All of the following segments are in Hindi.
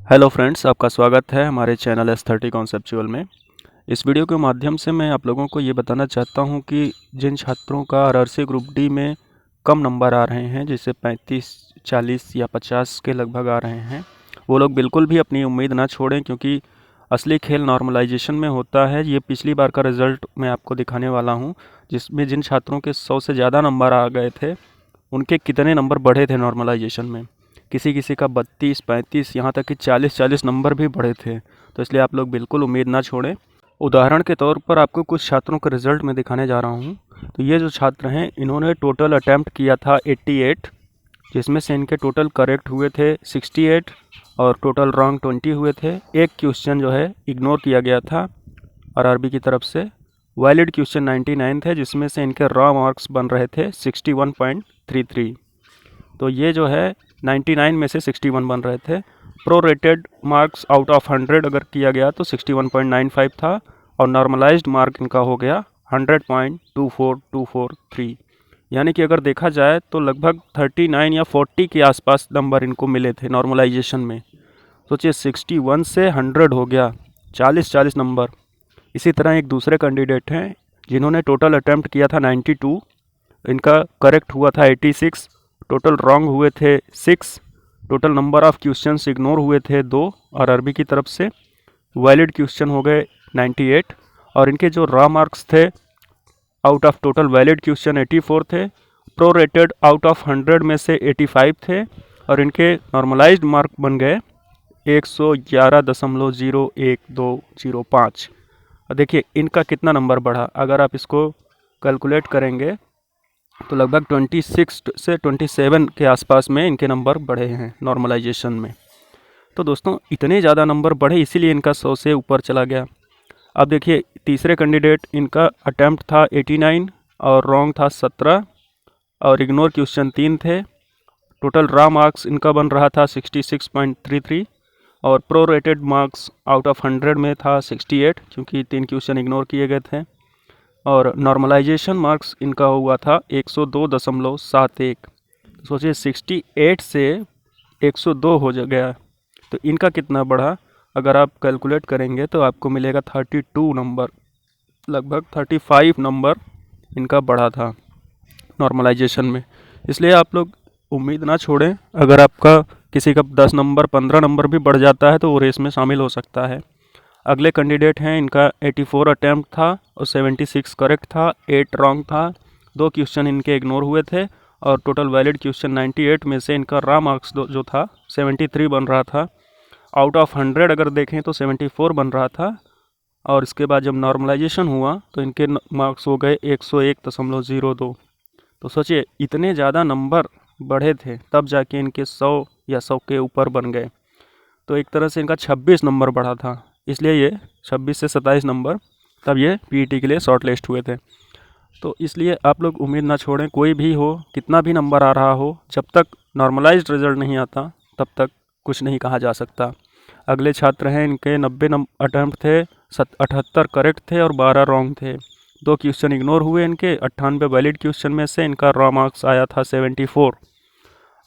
हेलो फ्रेंड्स, आपका स्वागत है हमारे चैनल S30 कॉन्सेप्चुअल में। इस वीडियो के माध्यम से मैं आप लोगों को ये बताना चाहता हूँ कि जिन छात्रों का आरआरसी ग्रुप डी में कम नंबर आ रहे हैं, जैसे 35, 40 या 50 के लगभग आ रहे हैं, वो लोग बिल्कुल भी अपनी उम्मीद ना छोड़ें, क्योंकि असली खेल नॉर्मलाइजेशन में होता है। ये पिछली बार का रिज़ल्ट मैं आपको दिखाने वाला हूँ, जिसमें जिन छात्रों के 100 से ज़्यादा नंबर आ गए थे, उनके कितने नंबर बढ़े थे नॉर्मलाइजेशन में। किसी किसी का 32, 35, यहाँ तक कि 40-40 नंबर भी बढ़े थे। तो इसलिए आप लोग बिल्कुल उम्मीद ना छोड़ें। उदाहरण के तौर पर आपको कुछ छात्रों का रिज़ल्ट मैं दिखाने जा रहा हूँ। तो ये जो छात्र हैं, इन्होंने टोटल अटैम्प्ट किया था 88, जिसमें से इनके टोटल करेक्ट हुए थे 68 और टोटल रॉन्ग 20 हुए थे। एक क्वेश्चन जो है इग्नोर किया गया था आरआरबी की तरफ से। वैलिड क्वेश्चन 99 थे, जिसमें से इनके रॉ मार्क्स बन रहे थे 61.33। तो ये जो है 99 में से 61 बन रहे थे। Pro rated marks out of 100 अगर किया गया तो 61.95 था, और नॉर्मलाइज्ड मार्क इनका हो गया 100.24243। यानी कि अगर देखा जाए तो लगभग 39 या 40 के आसपास नंबर इनको मिले थे नॉर्मलाइजेशन में। सोचिए, 61 से 100 हो गया, 40-40 नंबर। इसी तरह एक दूसरे कैंडिडेट हैं जिन्होंने टोटल अटैम्प्ट किया था 92, इनका करेक्ट हुआ था 86, टोटल रॉन्ग हुए थे 6, total number of questions ignore हुए थे 2 आरआरबी की तरफ से, वैलिड क्वेश्चन हो गए 98, और इनके जो रॉ मार्क्स थे out of total valid question 84 थे। प्रो रेटेड आउट ऑफ 100 में से 85 थे, और इनके नॉर्मलाइज्ड मार्क बन गए 111.01205। देखिए इनका कितना नंबर बढ़ा। अगर आप इसको कैलकुलेट करेंगे तो लगभग 26 से 27 के आसपास में इनके नंबर बढ़े हैं नॉर्मलाइजेशन में। तो दोस्तों, इतने ज़्यादा नंबर बढ़े, इसीलिए इनका 100 से ऊपर चला गया। अब देखिए तीसरे कैंडिडेट, इनका अटैम्प्ट था 89 और रॉन्ग था 17, और इग्नोर क्वेश्चन 3 थे। टोटल रॉ मार्क्स इनका बन रहा था 66.33, और pro rated marks out of 100 में था 68, क्योंकि 3 क्वेश्चन इग्नोर किए गए थे। और नॉर्मलाइजेशन मार्क्स इनका हुआ था 102.71। सोचिए 68 से 102 हो गया, तो इनका कितना बढ़ा। अगर आप कैलकुलेट करेंगे तो आपको मिलेगा 32 नंबर, लगभग 35 नंबर इनका बढ़ा था नॉर्मलाइजेशन में। इसलिए आप लोग उम्मीद ना छोड़ें। अगर आपका किसी का 10 नंबर 15 नंबर भी बढ़ जाता है तो वो रेस में शामिल हो सकता है। अगले कैंडिडेट हैं, इनका 84 अटैम्प्ट था और 76 करेक्ट था, 8 रॉन्ग था, 2 क्वेश्चन इनके इग्नोर हुए थे, और टोटल वैलिड क्वेश्चन 98 में से इनका रॉ मार्क्स जो था 73 बन रहा था। आउट ऑफ 100 अगर देखें तो 74 बन रहा था, और इसके बाद जब नॉर्मलाइजेशन हुआ तो इनके मार्क्स हो गए 101.02। तो सोचिए इतने ज़्यादा नंबर बढ़े थे, तब जाके इनके 100 या 100 के ऊपर बन गए। तो एक तरह से इनका 26 नंबर बढ़ा था, इसलिए ये 26 से 27 नंबर तब ये पीईटी के लिए शॉर्ट लिस्ट हुए थे। तो इसलिए आप लोग उम्मीद ना छोड़ें, कोई भी हो, कितना भी नंबर आ रहा हो, जब तक नॉर्मलाइज्ड रिजल्ट नहीं आता तब तक कुछ नहीं कहा जा सकता। अगले छात्र हैं, इनके 90 अटैम्प्ट थे, 78 करेक्ट थे और 12 रॉन्ग थे। 2 क्वेश्चन इग्नोर हुए इनके। 98 वैलिड क्वेश्चन में से इनका रॉ मार्क्स आया था 74,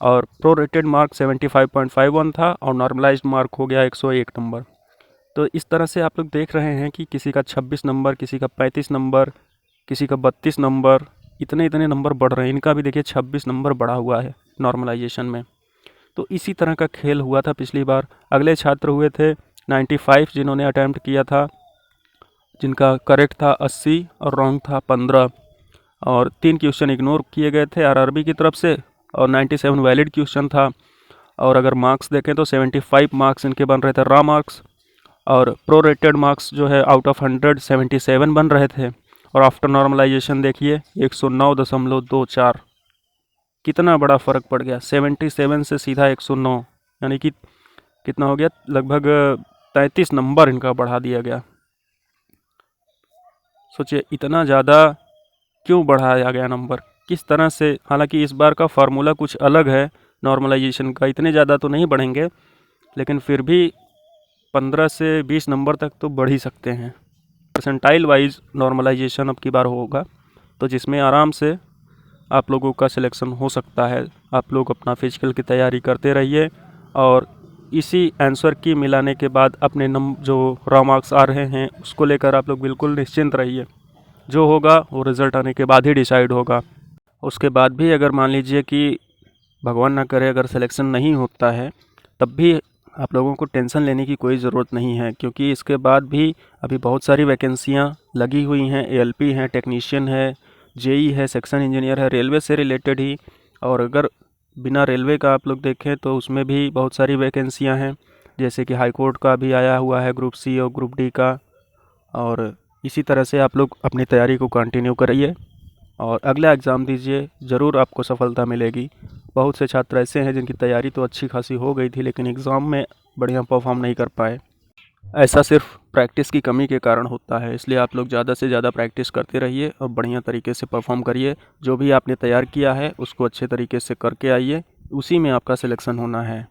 और प्रो रेटेड मार्क 75.51 था, और नॉर्मलाइज्ड मार्क हो गया 101 नंबर। तो इस तरह से आप लोग देख रहे हैं कि किसी का 26 नंबर, किसी का 35 नंबर, किसी का 32 नंबर, इतने इतने नंबर बढ़ रहे हैं। इनका भी देखिए 26 नंबर बढ़ा हुआ है नॉर्मलाइजेशन में। तो इसी तरह का खेल हुआ था पिछली बार। अगले छात्र हुए थे 95, जिन्होंने अटैम्प्ट किया था, जिनका करेक्ट था 80 और रॉन्ग था 15, और 3 क्वेश्चन इग्नोर किए गए थे आरआरबी की तरफ से, और 97 वैलिड क्वेश्चन था। और अगर मार्क्स देखें तो 75 मार्क्स इनके बन रहे थे रॉ मार्क्स, और प्रो रेटेड मार्क्स जो है आउट ऑफ 100 77 बन रहे थे। और आफ्टर नॉर्मलाइजेशन देखिए 109.24, कितना बड़ा फ़र्क पड़ गया। 77 से सीधा 109, यानी कि कितना हो गया, लगभग 33 नंबर इनका बढ़ा दिया गया। सोचिए इतना ज़्यादा क्यों बढ़ाया गया नंबर, किस तरह से। हालांकि इस बार का फार्मूला कुछ अलग है नॉर्मलाइजेशन का, इतने ज़्यादा तो नहीं बढ़ेंगे, लेकिन फिर भी 15 से 20 नंबर तक तो बढ़ ही सकते हैं। परसेंटाइल वाइज नॉर्मलाइजेशन अब की बार होगा, तो जिसमें आराम से आप लोगों का सिलेक्शन हो सकता है। आप लोग अपना फिजिकल की तैयारी करते रहिए, और इसी आंसर की मिलाने के बाद अपने जो रॉ मार्क्स आ रहे हैं उसको लेकर आप लोग बिल्कुल निश्चिंत रहिए। जो होगा वो रिज़ल्ट आने के बाद ही डिसाइड होगा। उसके बाद भी अगर मान लीजिए कि भगवान ना करे अगर सिलेक्शन नहीं होता है, तब भी आप लोगों को टेंशन लेने की कोई ज़रूरत नहीं है, क्योंकि इसके बाद भी अभी बहुत सारी वैकेंसियाँ लगी हुई हैं। एएलपी है, टेक्नीशियन है, जेई है, सेक्शन इंजीनियर है, रेलवे से रिलेटेड ही। और अगर बिना रेलवे का आप लोग देखें तो उसमें भी बहुत सारी वैकेंसियाँ हैं, जैसे कि हाई कोर्ट का भी आया हुआ है, ग्रुप सी और ग्रुप डी का। और इसी तरह से आप लोग अपनी तैयारी को कंटिन्यू करिए और अगला एग्ज़ाम दीजिए, ज़रूर आपको सफलता मिलेगी। बहुत से छात्र ऐसे हैं जिनकी तैयारी तो अच्छी खासी हो गई थी, लेकिन एग्ज़ाम में बढ़िया परफॉर्म नहीं कर पाए। ऐसा सिर्फ प्रैक्टिस की कमी के कारण होता है, इसलिए आप लोग ज़्यादा से ज़्यादा प्रैक्टिस करते रहिए और बढ़िया तरीके से परफॉर्म करिए। जो भी आपने तैयार किया है उसको अच्छे तरीके से करके आइए, उसी में आपका सिलेक्शन होना है।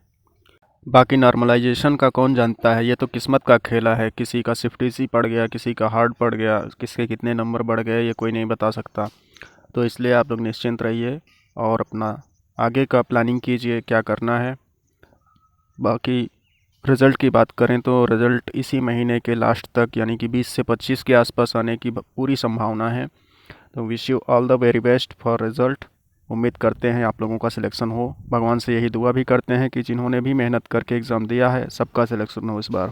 बाकी नॉर्मलाइजेशन का कौन जानता है, ये तो किस्मत का खेला है। किसी का स्विफ्ट ईजी पड़ गया, किसी का हार्ड पड़ गया, किसके कितने नंबर बढ़ गए ये कोई नहीं बता सकता। तो इसलिए आप लोग निश्चिंत रहिए और अपना आगे का प्लानिंग कीजिए क्या करना है। बाकी रिज़ल्ट की बात करें तो रिज़ल्ट इसी महीने के लास्ट तक यानी कि 20 से 25 के आसपास आने की पूरी संभावना है। तो wish you all the very best for result. उम्मीद करते हैं आप लोगों का सिलेक्शन हो। भगवान से यही दुआ भी करते हैं कि जिन्होंने भी मेहनत करके एग्ज़ाम दिया है सबका सिलेक्शन हो इस बार।